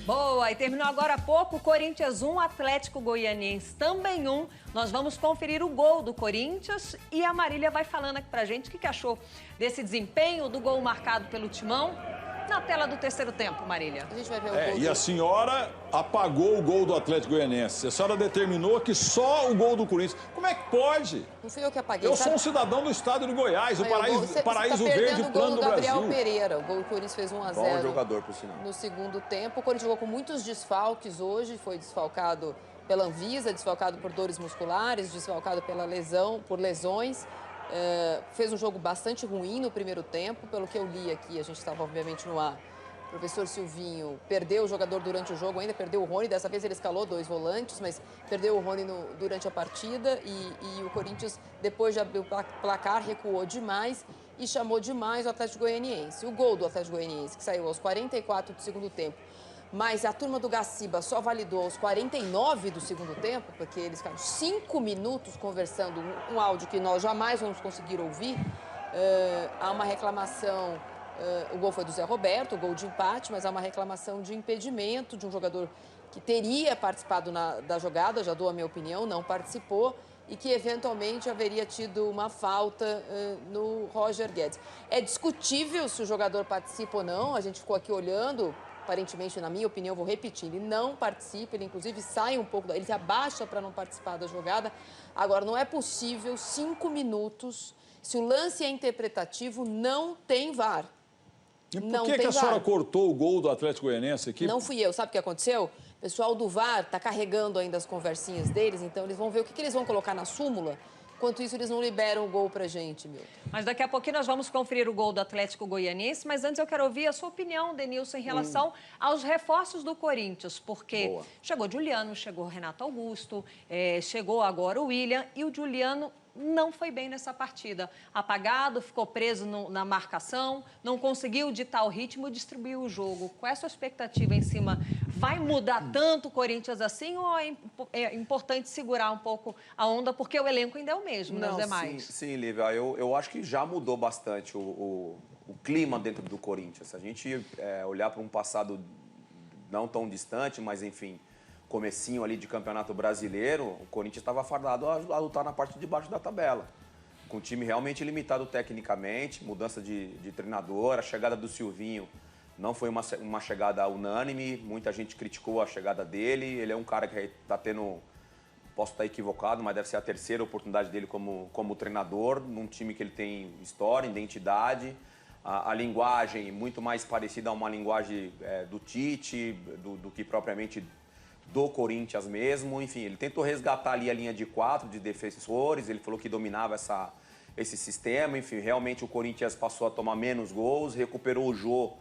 Boa, e terminou agora há pouco, Corinthians 1, Atlético Goianiense também 1. Nós vamos conferir o gol do Corinthians e a Marília vai falando aqui pra gente o que achou desse desempenho, do gol marcado pelo Timão. Na tela do terceiro tempo, Marília. A gente vai ver o gol E a senhora apagou o gol do Atlético Goianiense. A senhora determinou que só o gol do Corinthians. Como é que pode? Não fui eu que apaguei. Eu sou um cidadão do estado de Goiás, o paraíso verde, o plano do Brasil. Gabriel Pereira. O gol do Corinthians fez 1 a 0. Bom jogador, por sinal. No segundo tempo. O Corinthians jogou com muitos desfalques hoje. Foi desfalcado pela Anvisa, desfalcado por dores musculares, desfalcado por lesões. Fez um jogo bastante ruim no primeiro tempo, pelo que eu li aqui, a gente estava obviamente no ar. O professor Silvinho perdeu o jogador durante o jogo, ainda perdeu o Rony, dessa vez ele escalou 2 volantes, mas perdeu o Rony durante a partida e o Corinthians, depois de abrir o placar, recuou demais e chamou demais o Atlético Goianiense. O gol do Atlético Goianiense, que saiu aos 44 do segundo tempo, mas a turma do Gaciba só validou aos 49 do segundo tempo, porque eles ficaram 5 minutos conversando, um áudio que nós jamais vamos conseguir ouvir. Há uma reclamação, o gol foi do Zé Roberto, o gol de empate, mas há uma reclamação de impedimento de um jogador que teria participado da jogada, já dou a minha opinião, não participou, e que eventualmente haveria tido uma falta no Roger Guedes. É discutível se o jogador participa ou não, a gente ficou aqui olhando. Aparentemente, na minha opinião, vou repetir, ele não participa, ele inclusive sai um pouco, ele se abaixa para não participar da jogada. Agora, não é possível 5 minutos, se o lance é interpretativo, não tem VAR. E por que a senhora cortou o gol do Atlético Goianiense aqui? Não fui eu, sabe o que aconteceu? O pessoal do VAR está carregando ainda as conversinhas deles, então eles vão ver o que eles vão colocar na súmula. Enquanto isso, eles não liberam o gol pra gente, Milton. Mas daqui a pouquinho nós vamos conferir o gol do Atlético Goianiense, mas antes eu quero ouvir a sua opinião, Denilson, em relação aos reforços do Corinthians, porque chegou Juliano, chegou Renato Augusto, chegou agora o William, e o Juliano não foi bem nessa partida. Apagado, ficou preso na marcação, não conseguiu ditar o ritmo e distribuir o jogo. Qual é a sua expectativa em cima? Vai mudar tanto o Corinthians assim ou é importante segurar um pouco a onda, porque o elenco ainda é o mesmo, Não, nos demais? Sim, Lívia. Eu acho que já mudou bastante o clima dentro do Corinthians. Se a gente olhar para um passado não tão distante, mas enfim, comecinho ali de Campeonato Brasileiro, o Corinthians estava fardado a lutar na parte de baixo da tabela. Com o time realmente limitado tecnicamente, mudança de treinador, a chegada do Silvinho não foi uma chegada unânime, muita gente criticou a chegada dele, ele é um cara que está tendo, posso estar equivocado, mas deve ser a terceira oportunidade dele como treinador, num time que ele tem história, identidade, a linguagem muito mais parecida a uma linguagem do Tite, do que propriamente do Corinthians mesmo. Enfim, ele tentou resgatar ali a linha de 4 de defensores, ele falou que dominava esse sistema. Enfim, realmente o Corinthians passou a tomar menos gols, recuperou o Jô,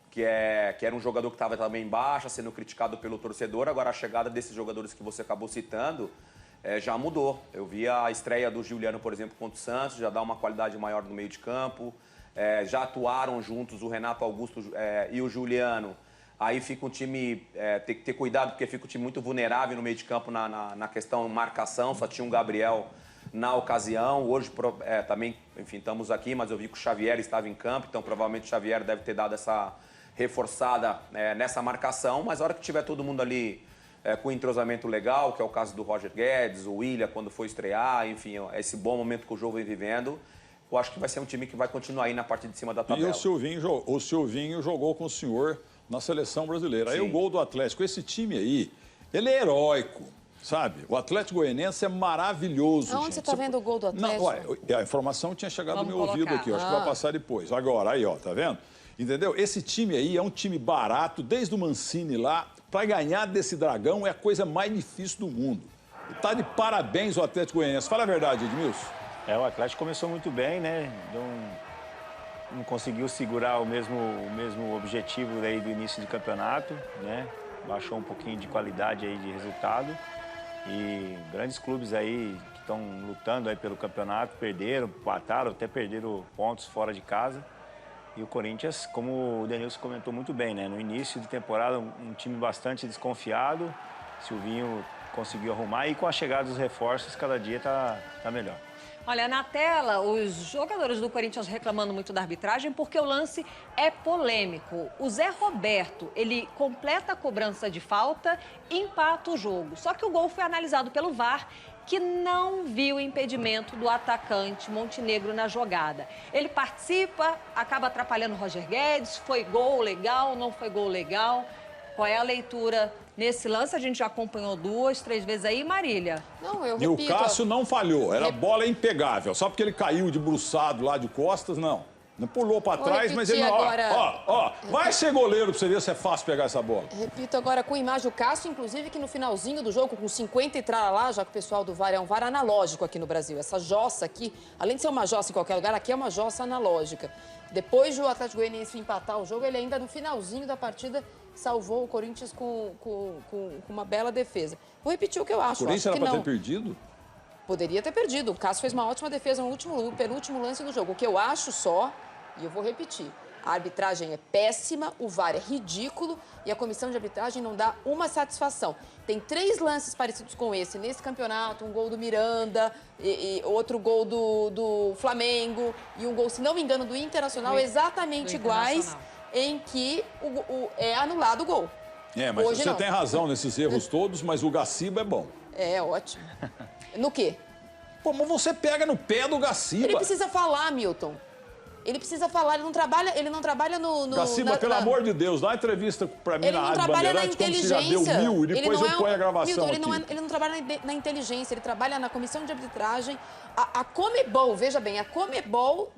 que era um jogador que estava também em baixa, sendo criticado pelo torcedor. Agora a chegada desses jogadores que você acabou citando já mudou. Eu vi a estreia do Juliano, por exemplo, contra o Santos, já dá uma qualidade maior no meio de campo. Já atuaram juntos o Renato Augusto e o Juliano. Aí fica um time, tem que ter cuidado, porque fica um time muito vulnerável no meio de campo na questão marcação, só tinha um Gabriel na ocasião. Hoje também, enfim, estamos aqui, mas eu vi que o Xavier estava em campo, então provavelmente o Xavier deve ter dado essa reforçada nessa marcação, mas a hora que tiver todo mundo ali com entrosamento legal, que é o caso do Roger Guedes, o William quando for estrear, enfim, esse bom momento que o jogo vem vivendo, eu acho que vai ser um time que vai continuar aí na parte de cima da tabela. E o Silvinho jogou com o senhor na seleção brasileira. Sim. Aí o gol do Atlético, esse time aí, ele é heróico, sabe? O Atlético Goianiense é maravilhoso. Onde você está vendo o gol do Atlético? Não, olha, a informação tinha chegado no meu ouvido aqui, acho que vai passar depois. Agora, aí, ó, tá vendo? Entendeu? Esse time aí é um time barato, desde o Mancini lá, para ganhar desse Dragão é a coisa mais difícil do mundo. E tá de parabéns o Atlético Goianiense. Fala a verdade, Edmilson. O Atlético começou muito bem, né? Não conseguiu segurar o mesmo objetivo aí do início do campeonato, né? Baixou um pouquinho de qualidade aí de resultado. E grandes clubes aí que estão lutando aí pelo campeonato perderam, empataram, até perderam pontos fora de casa. E o Corinthians, como o Denilson comentou muito bem, né? No início de temporada, um time bastante desconfiado. Silvinho conseguiu arrumar e com a chegada dos reforços, cada dia tá melhor. Olha, na tela, os jogadores do Corinthians reclamando muito da arbitragem porque o lance é polêmico. O Zé Roberto, ele completa a cobrança de falta e empata o jogo. Só que o gol foi analisado pelo VAR, que não viu o impedimento do atacante Montenegro na jogada. Ele participa, acaba atrapalhando o Roger Guedes, foi gol legal, não foi gol legal. Qual é a leitura nesse lance? A gente já acompanhou 2, 3 vezes aí, Marília. Não, eu repito. E o Cássio não falhou, era bola impegável. Só porque ele caiu debruçado lá de costas, não. Não pulou para trás, mas ele não... Agora... vai ser goleiro para você ver se é fácil pegar essa bola. Repito agora com imagem o Cássio, inclusive, que no finalzinho do jogo, com 50 e lá, já que o pessoal do VAR é um VAR analógico aqui no Brasil. Essa jossa aqui, além de ser uma jossa em qualquer lugar, aqui é uma jossa analógica. Depois do Atlético Goianiense empatar o jogo, ele ainda no finalzinho da partida salvou o Corinthians com uma bela defesa. Vou repetir o que eu acho. O Corinthians era para ter perdido? Poderia ter perdido. O Cássio fez uma ótima defesa no penúltimo lance do jogo. O que eu acho só, e eu vou repetir, a arbitragem é péssima, o VAR é ridículo e a comissão de arbitragem não dá uma satisfação. Tem 3 lances parecidos com esse nesse campeonato, um gol do Miranda, e outro gol do Flamengo e um gol, se não me engano, do Internacional, exatamente iguais, em que é anulado o gol. Mas hoje você tem razão nesses erros todos, mas o Gaciba é bom. É, ótimo. No quê? Pô, mas você pega no pé do Gaciba. Ele precisa falar, Milton. Ele precisa falar, ele não trabalha no... Gaciba, pelo amor de Deus, dá uma entrevista pra mim na Rádio Bandeirantes, como se já deu 1000 e depois eu ponho a gravação Milton, ele não trabalha na inteligência, ele trabalha na comissão de arbitragem. A Comebol, veja bem, a Comebol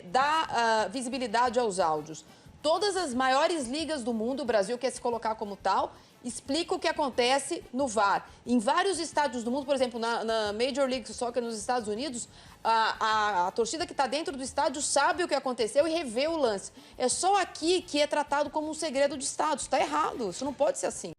dá visibilidade aos áudios. Todas as maiores ligas do mundo, o Brasil quer se colocar como tal, explica o que acontece no VAR. Em vários estádios do mundo, por exemplo, na Major League Soccer nos Estados Unidos, a torcida que está dentro do estádio sabe o que aconteceu e revê o lance. É só aqui que é tratado como um segredo de Estado. Isso está errado, isso não pode ser assim.